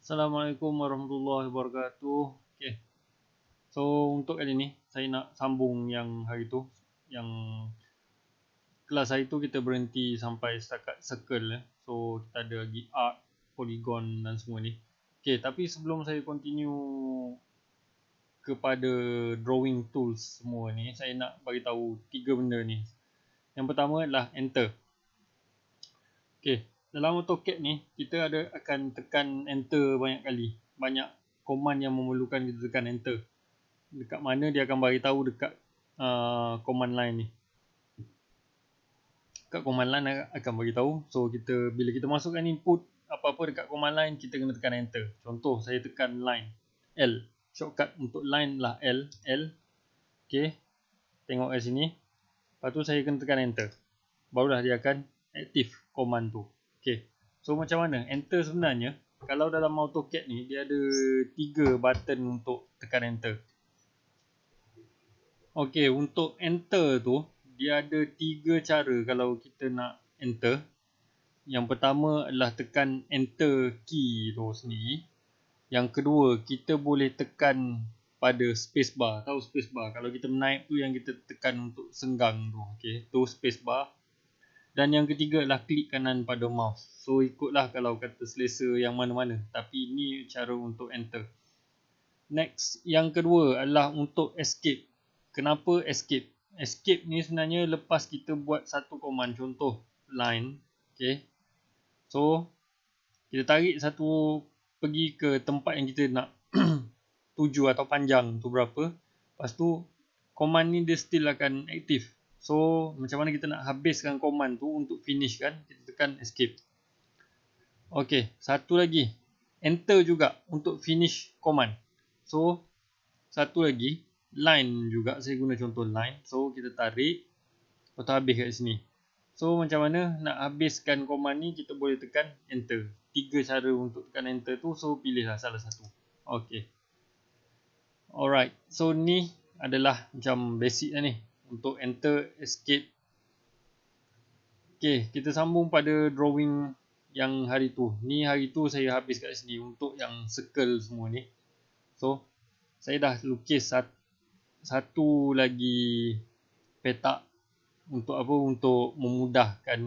Assalamualaikum warahmatullahi wabarakatuh. Okay. So untuk kali ni saya nak sambung yang hari tu, yang kelas hari tu kita berhenti sampai setakat circle. So kita ada lagi arc, polygon dan semua ni. Okay, tapi sebelum saya continue kepada drawing tools semua ni, saya nak bagi tahu 3 benda ni. Yang pertama adalah enter. Okay, dalam AutoCAD ni kita akan tekan enter banyak kali. Banyak command yang memerlukan kita tekan enter. Dekat mana dia akan bagi tahu dekat command line ni. Dekat command line akan bagi tahu. So bila kita masukkan input apa-apa dekat command line, kita kena tekan enter. Contoh saya tekan line L. Shortcut untuk line lah L. Okey. Tengok kat sini. Lepas tu saya kena tekan enter. Barulah dia akan aktif command tu. Okey. So macam mana? Enter sebenarnya kalau dalam AutoCAD ni dia ada 3 button untuk tekan enter. Okey, untuk enter tu dia ada 3 cara kalau kita nak enter. Yang pertama adalah tekan enter key tu sendiri. Yang kedua, kita boleh tekan pada spacebar. Tahu spacebar? Kalau kita menaik tu yang kita tekan untuk senggang tu. Okey, tu spacebar. Dan yang ketiga adalah klik kanan pada mouse. So ikutlah kalau kata selesa yang mana-mana. Tapi ini cara untuk enter. Next, yang kedua adalah untuk escape. Kenapa escape? Escape ni sebenarnya lepas kita buat satu command, contoh line. Okay. So kita tarik satu pergi ke tempat yang kita nak tuju atau panjang tu berapa. Lepas tu command ni dia still akan aktif. So macam mana kita nak habiskan command tu untuk finish kan, kita tekan escape. Okay, satu lagi, enter juga untuk finish command. So satu lagi, line juga, saya guna contoh line. So kita tarik, lepas tu habis kat sini. So macam mana nak habiskan command ni, kita boleh tekan enter. 3 cara untuk tekan enter tu, so pilihlah salah satu. Okay. Alright, so ni adalah macam basic lah ni untuk enter, escape. Okay, kita sambung pada drawing yang hari tu. Ni hari tu saya habis kat sini untuk yang circle semua ni. So saya dah lukis satu lagi petak untuk apa, untuk memudahkan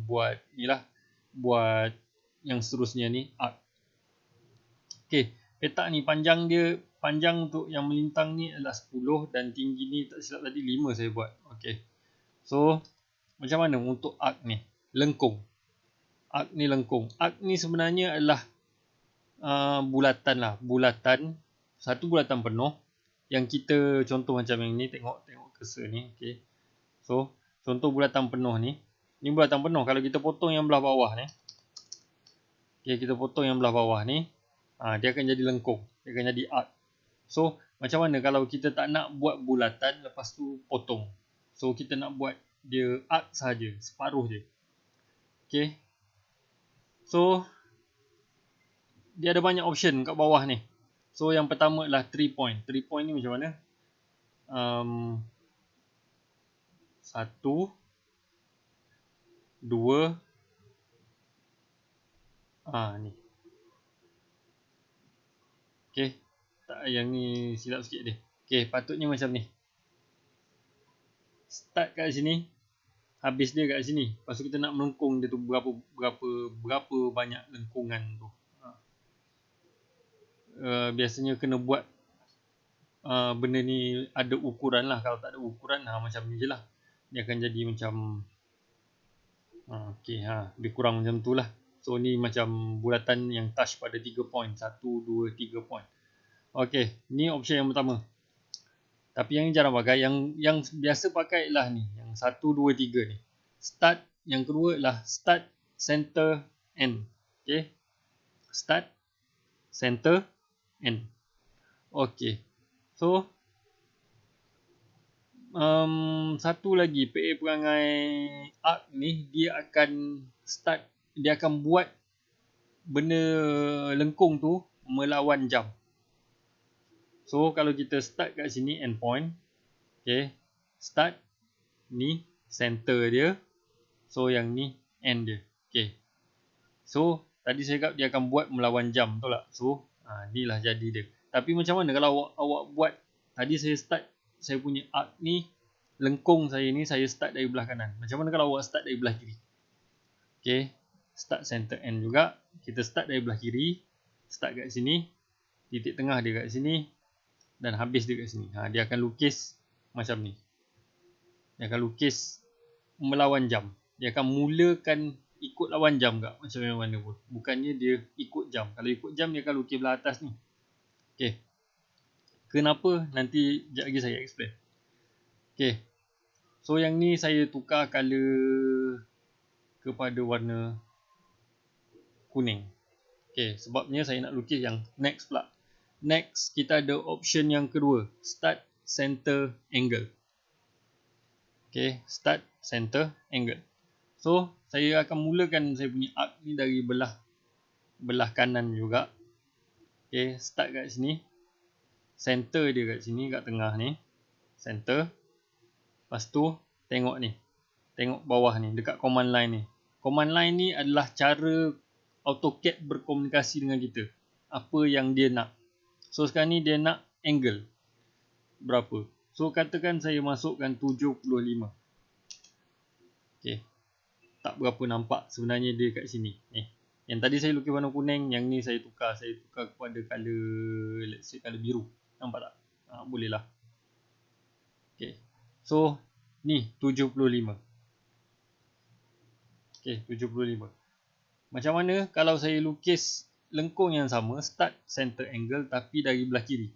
buat ni lah, buat yang seterusnya ni arc. Okey, petak ni panjang untuk yang melintang ni adalah 10 dan tinggi ni tak silap tadi 5 saya buat. Okey. So macam mana untuk arc ni? Lengkung. Arc ni lengkung. Arc ni sebenarnya adalah bulatan lah, satu bulatan penuh yang kita contoh macam yang ni, tengok cursor ni. Okey. So contoh bulatan penuh ni bulatan penuh. Kalau kita potong yang belah bawah ni, okey, kita potong yang belah bawah ni, dia akan jadi lengkung, dia akan jadi arc. So macam mana kalau kita tak nak buat bulatan lepas tu potong? So kita nak buat dia arc saja, separuh je. Okey. So dia ada banyak option kat bawah ni. So yang pertama adalah 3 point. 3 point ni macam mana? 1 2 ni. Okey. Tak, yang ni silap sikit dia. Okey, patutnya macam ni. Start kat sini, habis dia kat sini. Lepas tu kita nak melengkung dia tu berapa banyak lengkungan tu. Biasanya kena buat benda ni ada ukuran lah. Kalau tak ada ukuran, macam ni je lah. Dia akan jadi macam okey, lebih kurang macam tu lah. So ni macam bulatan yang touch pada 3 point. 1, 2, 3 point. Okey, ni option yang pertama. Tapi yang ni jarang pakai. Yang biasa pakai lah ni, yang 1, 2, 3 ni. Start. Yang kedua lah start, center, end. Okey. Start, center, end. Okey. So satu lagi, PA perangai arc ni, dia akan buat benda lengkung tu melawan jam. So kalau kita start kat sini, end point. Okay, start ni center dia. So yang ni end dia. Okay. So tadi saya cakap dia akan buat melawan jam, betul tak? So inilah jadi dia. Tapi macam mana kalau awak buat, tadi saya start saya punya arc ni, lengkung saya ni saya start dari belah kanan. Macam mana kalau awak start dari belah kiri? Okay, start center end juga. Kita start dari belah kiri, start kat sini, titik tengah dia kat sini, dan habis dia kat sini. Dia akan lukis macam ni. Dia akan lukis melawan jam. Dia akan mulakan ikut lawan jam tak? Macam mana pun. Bukannya dia ikut jam. Kalau ikut jam, dia akan lukis belah atas ni. Okay. Kenapa? Nanti sekejap lagi saya explain. Okay. So yang ni saya tukar color kepada warna kuning. Okay. Sebabnya saya nak lukis yang next pula. Next, kita ada option yang kedua. Start center angle. Okay. Start center angle. So, saya akan mulakan saya punya arc ni dari belah kanan juga. Okay. Start kat sini. Center dia kat sini, kat tengah ni. Center. Lepas tu, tengok ni. Tengok bawah ni, dekat command line ni. Command line ni adalah cara AutoCAD berkomunikasi dengan kita. Apa yang dia nak. So, sekarang ni dia nak angle. Berapa? So, katakan saya masukkan 75. Okay. Tak berapa nampak sebenarnya dia kat sini. Ni. Yang tadi saya lukis warna kuning, yang ni saya tukar. Saya tukar kepada color, let's say color biru. Nampak tak? Boleh lah. Okay. So, ni 75. Okay, 75. Macam mana kalau saya lukis lengkung yang sama, start center angle tapi dari belah kiri.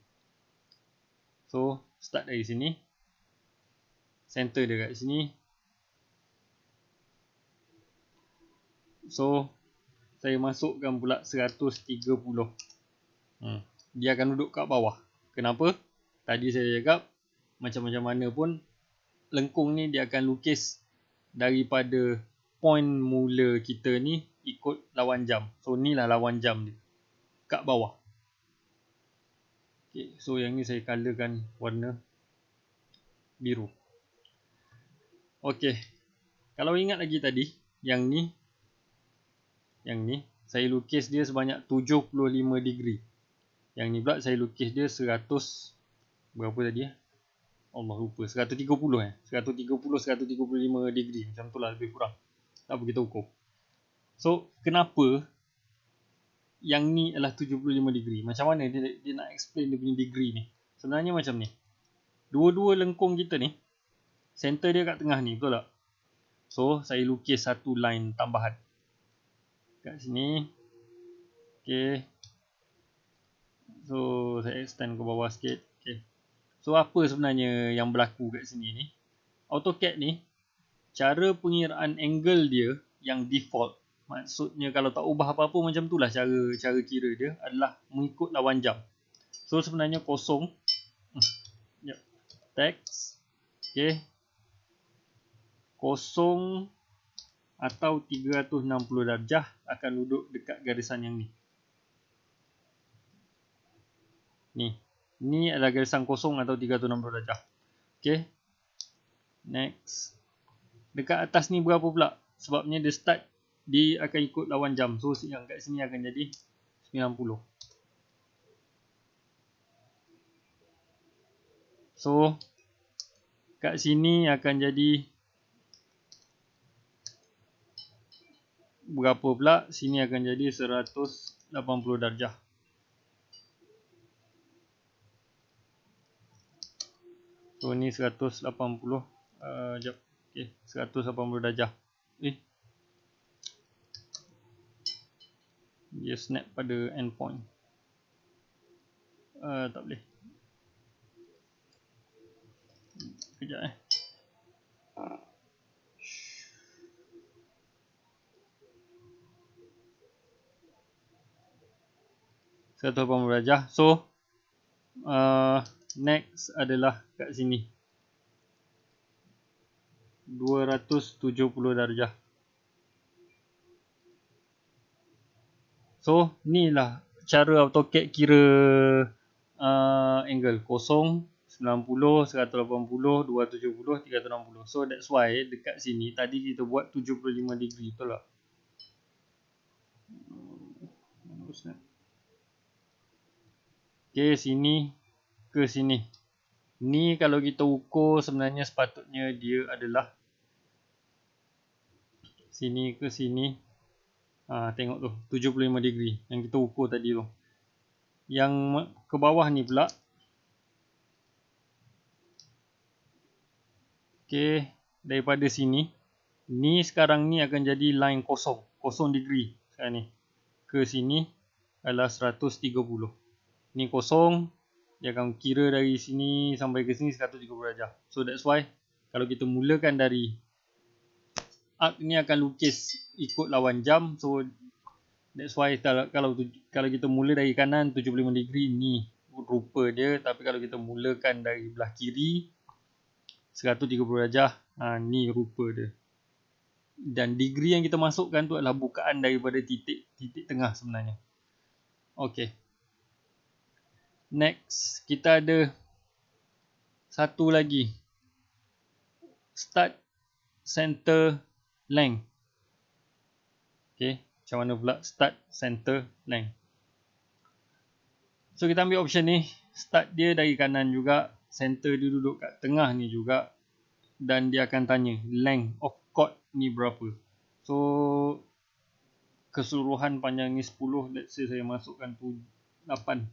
So, start dari sini. Center dia kat sini. So, saya masukkan pula 130. Dia akan duduk kat bawah. Kenapa? Tadi saya cakap, macam-macam mana pun, lengkung ni dia akan lukis daripada point mula kita ni ikut lawan jam. So, ni lah lawan jam dia. Kat bawah. Okay, so yang ni saya colorkan warna biru. Okay. Kalau ingat lagi tadi, yang ni, saya lukis dia sebanyak 75 degree. Yang ni pula saya lukis dia 100, berapa tadi Allah lupa, 130 135 degree. Macam tu lah, lebih kurang. Tak apa, kita ukur. So, kenapa yang ni adalah 75 degree? Macam mana dia nak explain dia punya degree ni? Sebenarnya macam ni. Dua-dua lengkung kita ni, center dia kat tengah ni, betul tak? So, saya lukis satu line tambahan. Kat sini. Okay. So, saya extend ke bawah sikit. Okay. So, apa sebenarnya yang berlaku kat sini ni? AutoCAD ni, cara pengiraan angle dia yang default. Maksudnya kalau tak ubah apa-apa macam tu lah cara kira dia adalah mengikut lawan jam. So, sebenarnya kosong. Text. Okay. Kosong atau 360 darjah akan duduk dekat garisan yang ni. Ni adalah garisan kosong atau 360 darjah. Okay. Next. Dekat atas ni berapa pula? Sebabnya dia start, dia akan ikut lawan jam. So, yang kat sini akan jadi 90. So, kat sini akan jadi berapa pula? Sini akan jadi 180 darjah. So, ni 180. Sekejap. Okay, 180 darjah. Dia snap pada endpoint. Tak boleh. Sekejap 180 darjah. So, next adalah kat sini. 270 darjah. So, ni lah cara AutoCAD kira angle. Kosong, 90, 180, 270, 360. So, that's why dekat sini, tadi kita buat 75 degree. Betul tak? Okay, sini ke sini. Ni kalau kita ukur sebenarnya sepatutnya dia adalah sini ke sini. Tengok tu 75 degree yang kita ukur tadi tu. Yang ke bawah ni pula, okay, daripada sini, ni sekarang ni akan jadi line kosong, 0 degree sekarang ni. Ke sini adalah 130. Ni kosong, dia akan kira dari sini sampai ke sini 130 darjah. So that's why kalau kita mulakan dari arc ni akan lukis ikut lawan jam. So that's why kalau kita mula dari kanan 75 degree, ni rupa dia. Tapi kalau kita mulakan dari belah kiri 130 darjah, ni rupa dia. Dan degree yang kita masukkan tu adalah bukaan daripada titik tengah sebenarnya. Okay. Next, kita ada satu lagi. Start center length. Okay, macam mana pula start center length? So kita ambil option ni. Start dia dari kanan juga. Center dia duduk kat tengah ni juga. Dan dia akan tanya length of chord ni berapa. So keseluruhan panjang ni 10. Let's say saya masukkan tu 8.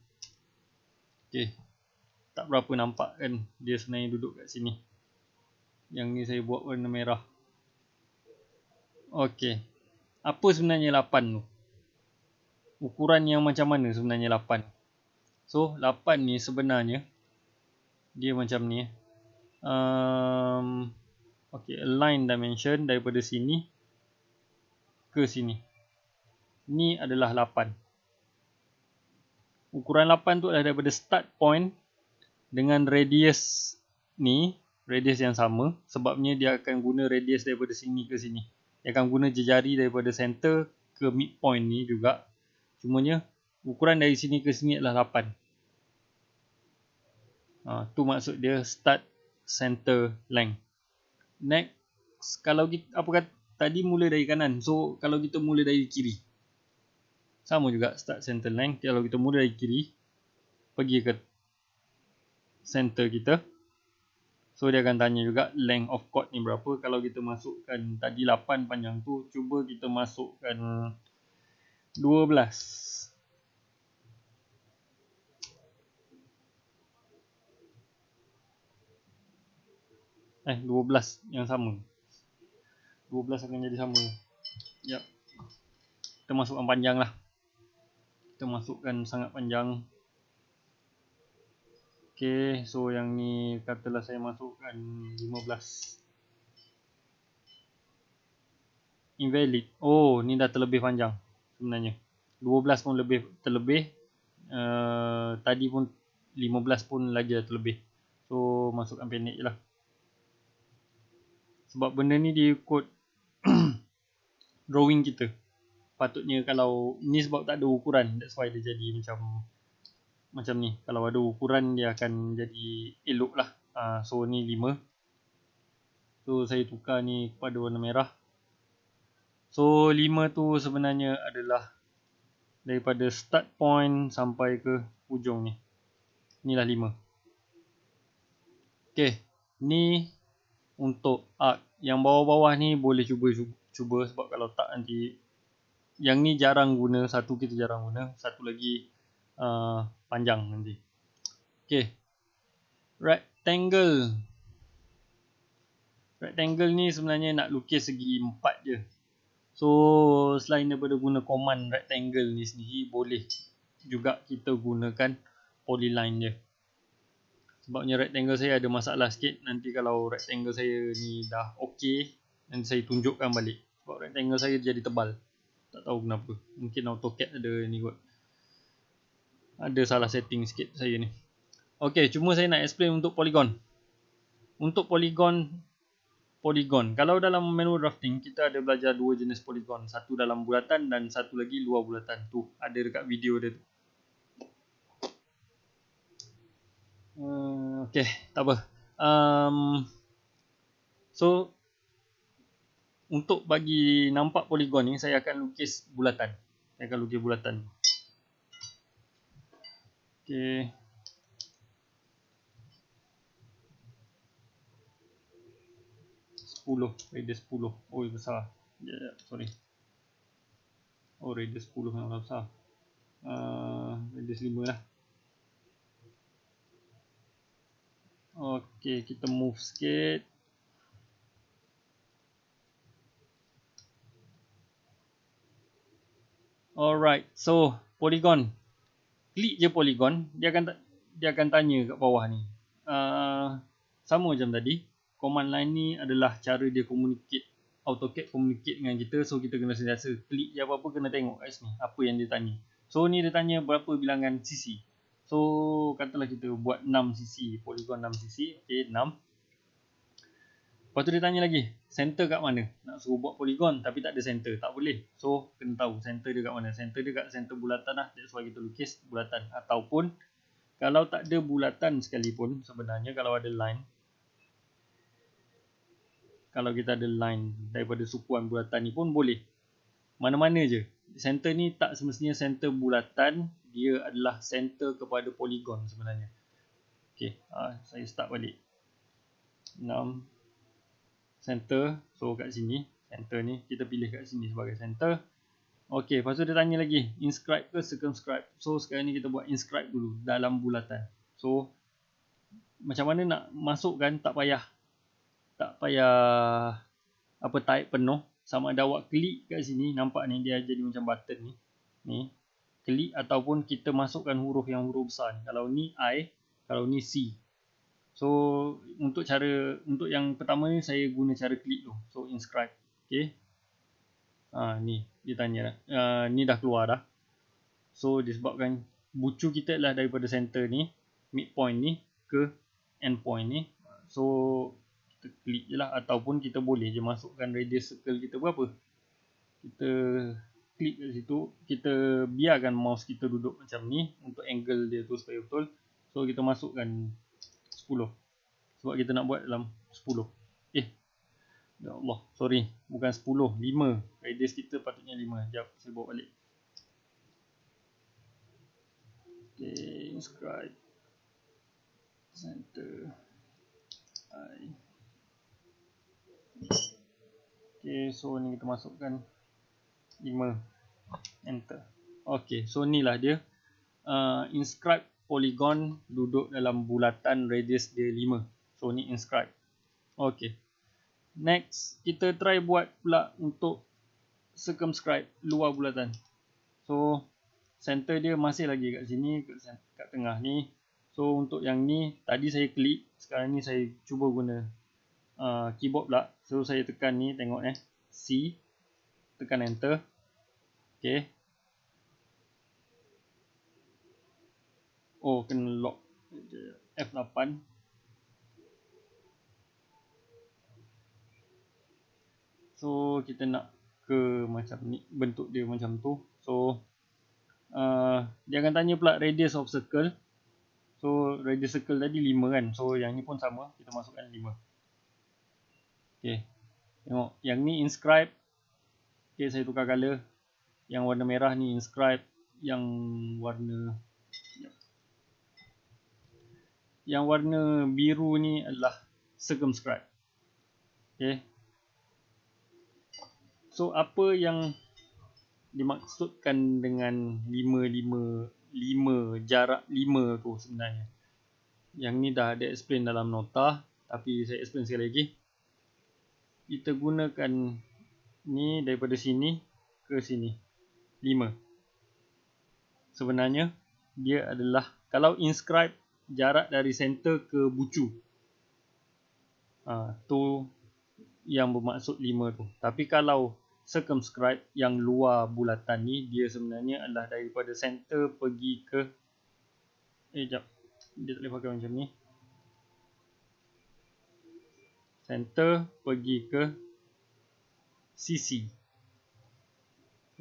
Okay, tak berapa nampak kan dia sebenarnya duduk kat sini. Yang ni saya buat warna merah. Okay, apa sebenarnya 8 tu? Ukuran yang macam mana sebenarnya 8? So 8 ni sebenarnya dia macam ni. Okay, align dimension daripada sini ke sini. Ni adalah 8. Ukuran 8 tu adalah daripada start point dengan radius ni, radius yang sama. Sebabnya dia akan guna radius daripada sini ke sini. Dia akan guna jejari daripada center ke midpoint ni juga. Cumanya ukuran dari sini ke sini adalah 8. Tu maksud dia start center length. Next, kalau kita apa kata tadi mula dari kanan. So kalau kita mula dari kiri, sama juga start center length. Kalau kita mula dari kiri, pergi ke center kita. So dia akan tanya juga length of chord ni berapa. Kalau kita masukkan tadi 8 panjang tu, cuba kita masukkan 12. 12 yang sama. 12 akan jadi sama. Yap. Kita masukkan panjang lah. Kita masukkan sangat panjang. Okay, so yang ni katalah saya masukkan 15. Invalid. Oh, ni dah terlebih panjang sebenarnya. 12 pun lebih terlebih. Tadi pun 15 pun lagi dah terlebih. So masukkan pendek je lah. Sebab benda ni dia ikut drawing kita. Patutnya kalau ni sebab tak ada ukuran, that's why dia jadi macam ni. Kalau ada ukuran dia akan jadi elok lah. So ni 5. So saya tukar ni kepada warna merah. So 5 tu sebenarnya adalah daripada start point sampai ke hujung ni. Inilah 5. Okay, ni untuk arc. Yang bawah-bawah ni boleh cuba sebab kalau tak nanti. Yang ni jarang guna, satu kita jarang guna, satu lagi panjang nanti. Okay, rectangle. Rectangle ni sebenarnya nak lukis segi 4 je. So selain daripada guna command rectangle ni sendiri, boleh juga kita gunakan polyline je. Sebabnya rectangle saya ada masalah sikit. Nanti kalau rectangle saya ni dah okey, nanti saya tunjukkan balik. Sebab rectangle saya jadi tebal. Tak tahu kenapa. Mungkin AutoCAD ada ni kot. Ada salah setting sikit saya ni. Okay, cuma saya nak explain untuk polygon. Untuk polygon. Kalau dalam manual drafting, kita ada belajar 2 jenis polygon. Satu dalam bulatan dan satu lagi luar bulatan. Tu, ada dekat video dia tu. Okay, tak apa. So, untuk bagi nampak polygon ni, saya akan lukis bulatan. Okey. Radius 10. Oh, besar. Sorry. Oh, radius 10 memang besar. Radius 5 lah. Okey, kita move sikit. Alright, so polygon. Klik je polygon, dia akan tanya kat bawah ni. Sama macam tadi. Command line ni adalah cara dia communicate, AutoCAD communicate dengan kita. So kita kena sentiasa klik je apa-apa, kena tengok kat sini apa yang dia tanya. So ni dia tanya berapa bilangan sisi. So katalah kita buat 6 sisi, polygon 6 sisi. Okay, 6. Lepas tu dia tanya lagi, center kat mana? Nak suruh buat polygon tapi tak ada center, tak boleh. So kena tahu center dia kat mana. Center dia kat center bulatan lah. That's why kita lukis bulatan. Ataupun kalau tak ada bulatan sekalipun, sebenarnya kalau ada line, kalau kita ada line daripada supuan bulatan ni pun boleh. Mana-mana je. Center ni tak semestinya center bulatan, dia adalah center kepada polygon sebenarnya. Okay, saya start balik. 6 center, so kat sini center ni kita pilih kat sini sebagai center. Okey, lepas tu dia tanya lagi, inscribe ke circumscribe. So sekarang ni kita buat inscribe dulu dalam bulatan. So macam mana nak masukkan, tak payah apa type penuh. Sama ada awak klik kat sini, nampak ni dia jadi macam button ni. Ni klik ataupun kita masukkan huruf yang huruf besar ni. Kalau ni I, kalau ni C. So untuk yang pertama ni saya guna cara klik dulu. So inscribe. Okey. Ni dia tanya dah. Ni dah keluar dah. So disebabkan bucu kita adalah daripada center ni, midpoint ni ke endpoint ni. So kita klik je lah, ataupun kita boleh je masukkan radius circle kita berapa. Kita klik kat situ, kita biarkan mouse kita duduk macam ni untuk angle dia tu supaya betul. So kita masukkan 10. Sebab kita nak buat dalam 10. Ya Allah, sorry, bukan 10, 5. Radius kita patutnya 5. Sekejap, saya bawa balik. Okay, inscribe center I. Okay, so ni kita masukkan 5. Enter. Okay, so ni lah dia. Inscribe polygon duduk dalam bulatan radius dia 5. So ni inscribe. Okay. Next, kita try buat pula untuk circumscribe luar bulatan. So center dia masih lagi kat sini, kat tengah ni. So untuk yang ni, tadi saya klik, sekarang ni saya cuba guna keyboard pula. So saya tekan ni, tengok C, tekan enter. Okay. Oh, kena lock F8. So kita nak ke macam ni, bentuk dia macam tu. So dia akan tanya pula radius of circle. So radius circle tadi 5 kan. So yang ni pun sama, kita masukkan 5. Okay, tengok yang ni inscribe. Okay, saya tukar color. Yang warna merah ni inscribe, yang warna biru ni adalah circumscribe. Okay. So apa yang dimaksudkan dengan 5 jarak 5 tu sebenarnya? Yang ni dah ada explain dalam nota, tapi saya explain sekali lagi. Kita gunakan ni daripada sini ke sini 5. Sebenarnya dia adalah, kalau inscribe jarak dari center ke bucu, tu yang bermaksud 5 tu. Tapi kalau circumscribe yang luar bulatan ni, dia sebenarnya adalah daripada center pergi ke jap, dia tak boleh pakai macam ni. Center pergi ke sisi.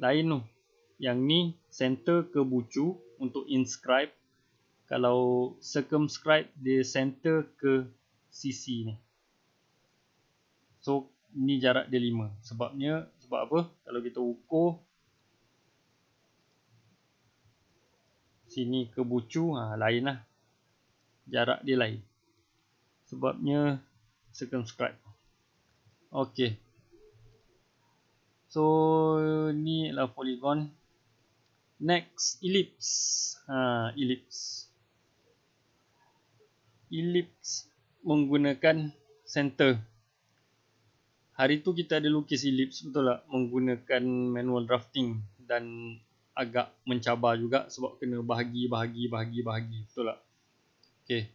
Lain tu. Yang ni center ke bucu untuk inscribe. Kalau circumscribe dia center ke sisi ni. So ni jarak dia 5. Sebab apa? Kalau kita ukur sini ke bucu, lain lah. Jarak dia lain. Sebabnya circumscribe. Okay. So ni adalah polygon. Next, ellipse. Ellipse. Ellipse menggunakan center. Hari tu kita ada lukis ellipse, betul tak? Menggunakan manual drafting dan agak mencabar juga sebab kena bahagi. Betul tak? Okay.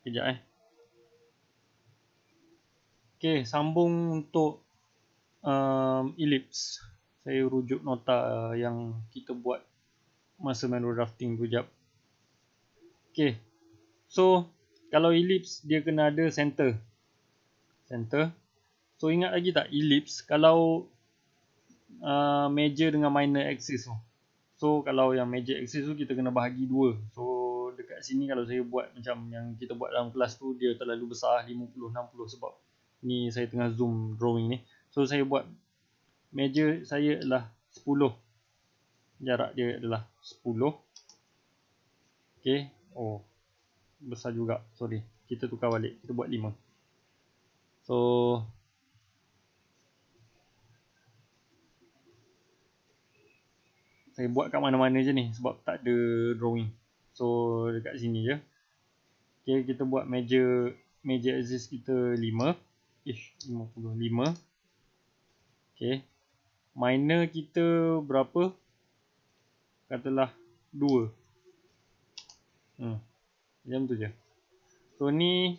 Kejap Okay, sambung untuk ellipse. Saya rujuk nota yang kita buat masa manual drafting tu jap. Okay. So, kalau ellipse dia kena ada center. So, ingat lagi tak ellipse kalau major dengan minor axis tu. So, kalau yang major axis tu kita kena bahagi dua. So, dekat sini kalau saya buat macam yang kita buat dalam kelas tu, dia terlalu besar 50-60 sebab ni saya tengah zoom drawing ni. So, saya buat major saya adalah 10. Jarak dia adalah 10. Okay. Oh, besar juga. Sorry. Kita tukar balik. Kita buat 5. So, saya buat kat mana-mana je ni sebab tak ada drawing. So, dekat sini je. Okay, kita buat major axis kita 5. 55. Okay. Minor kita berapa? Katalah 2. Macam tu je. So, ni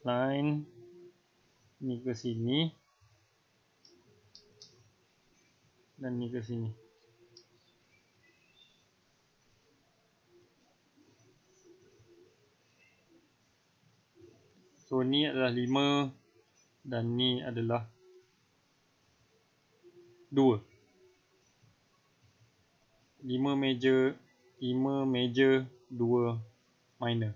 line ni ke sini dan ni ke sini. So, ni adalah 5 dan ni adalah 2. 5 major, 2 minor.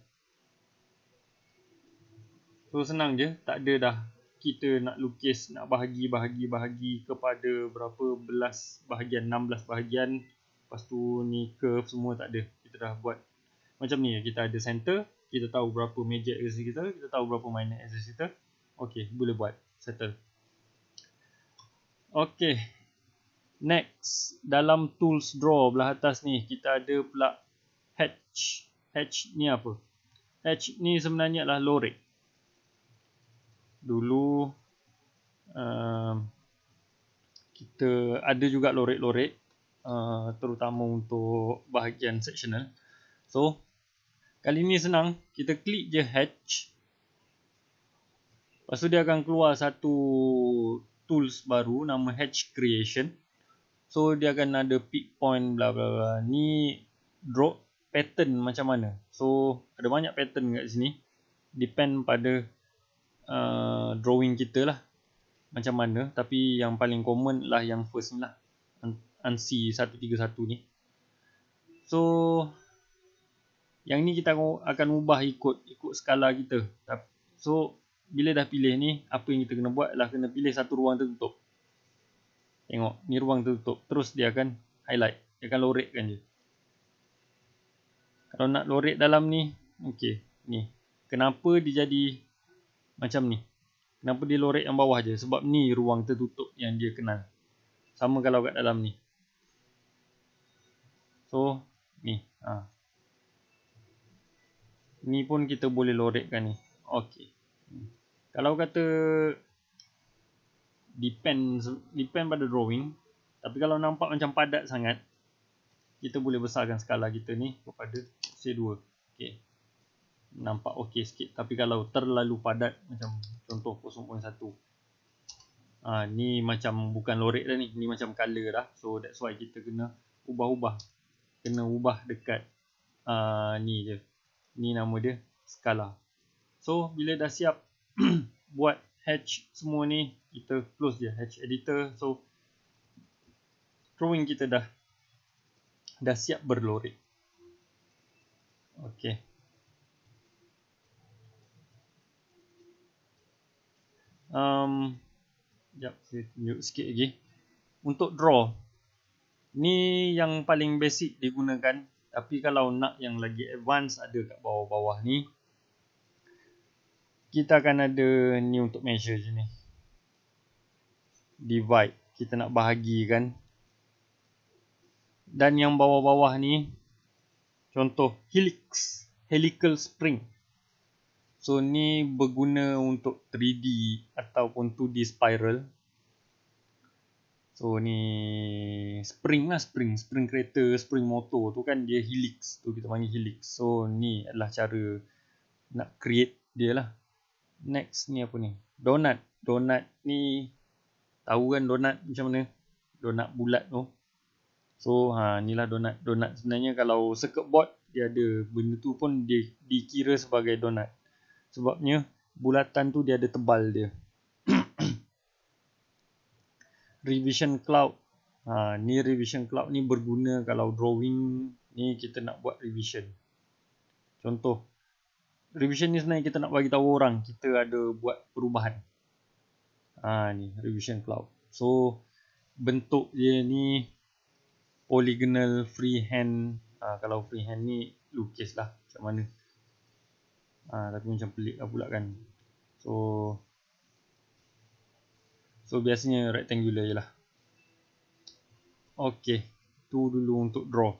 So, senang je. Tak ada dah kita nak lukis, nak bahagi kepada berapa belas bahagian, 16 bahagian. Lepas tu ni curve semua tak ada. Kita dah buat macam ni. Kita ada center, kita tahu berapa major axis kita tahu berapa minor axis kita. Okay, boleh buat. Settle. Okay. Next, dalam tools draw belah atas ni, kita ada pula hatch. Hatch ni apa? Hatch ni sebenarnya adalah lorek. Dulu kita ada juga lorek-lorek, terutama untuk bahagian sectional. So, kali ni senang. Kita klik je hatch. Lepas tu dia akan keluar satu tools baru nama hatch creation. So, dia akan ada pick point bla bla bla. Ni draw pattern macam mana. So, ada banyak pattern kat sini. Depend pada drawing kita lah. Macam mana. Tapi yang paling common lah yang first ni lah. ANSI 131 ni. So, yang ni kita akan ubah ikut skala kita. So, bila dah pilih ni, apa yang kita kena buat adalah kena pilih satu ruang tertutup. Tengok, ni ruang tertutup. Terus dia akan highlight. Dia akan lorekkan je. Kalau nak lorek dalam ni, okey, ni. Kenapa dia jadi macam ni? Kenapa dia lorek yang bawah je? Sebab ni ruang tertutup yang dia kenal. Sama kalau kat dalam ni. So, ni. Ni pun kita boleh lorekkan ni. Okey. Kalau kata depend pada drawing. Tapi kalau nampak macam padat sangat, kita boleh besarkan skala kita ni kepada C2. Okey. Nampak okey sikit. Tapi kalau terlalu padat, macam contoh 0.1. Ni macam bukan lorek dah ni. Ni macam color dah. So that's why kita kena ubah-ubah. Kena ubah dekat ni je. Ni nama dia skala. So bila dah siap buat hatch semua ni, kita close je hatch editor. So drawing kita dah siap berlorek. Okey. Sekejap saya tunjuk sikit lagi. untuk draw ni yang paling basic digunakan, tapi kalau nak yang lagi advance ada kat bawah-bawah ni. Kita akan ada ni untuk measure je ni. Divide, kita nak bahagikan. Dan yang bawah-bawah ni contoh helix, helical spring. So ni berguna untuk 3D ataupun 2D spiral. So ni spring lah, spring kereta, spring motor tu kan dia helix, tu kita panggil helix. So ni adalah cara nak create dia lah. Next ni apa ni? Donut. Donut ni tahu kan donut macam mana? Donut bulat tu. So inilah donut. Donut sebenarnya kalau circuit board dia ada benda tu pun dia dikira sebagai donut. Sebabnya bulatan tu dia ada tebal dia. Revision cloud. Ni revision cloud ni berguna kalau drawing ni kita nak buat revision. Contoh, revision ni sebenarnya kita nak bagi tahu orang kita ada buat perubahan. Ni revision cloud. So bentuk dia ni polygonal freehand. Kalau freehand ni lukis lah macam mana. Tapi macam pelik lah pula kan. So biasanya rectangular je lah. Okay, tu dulu untuk draw.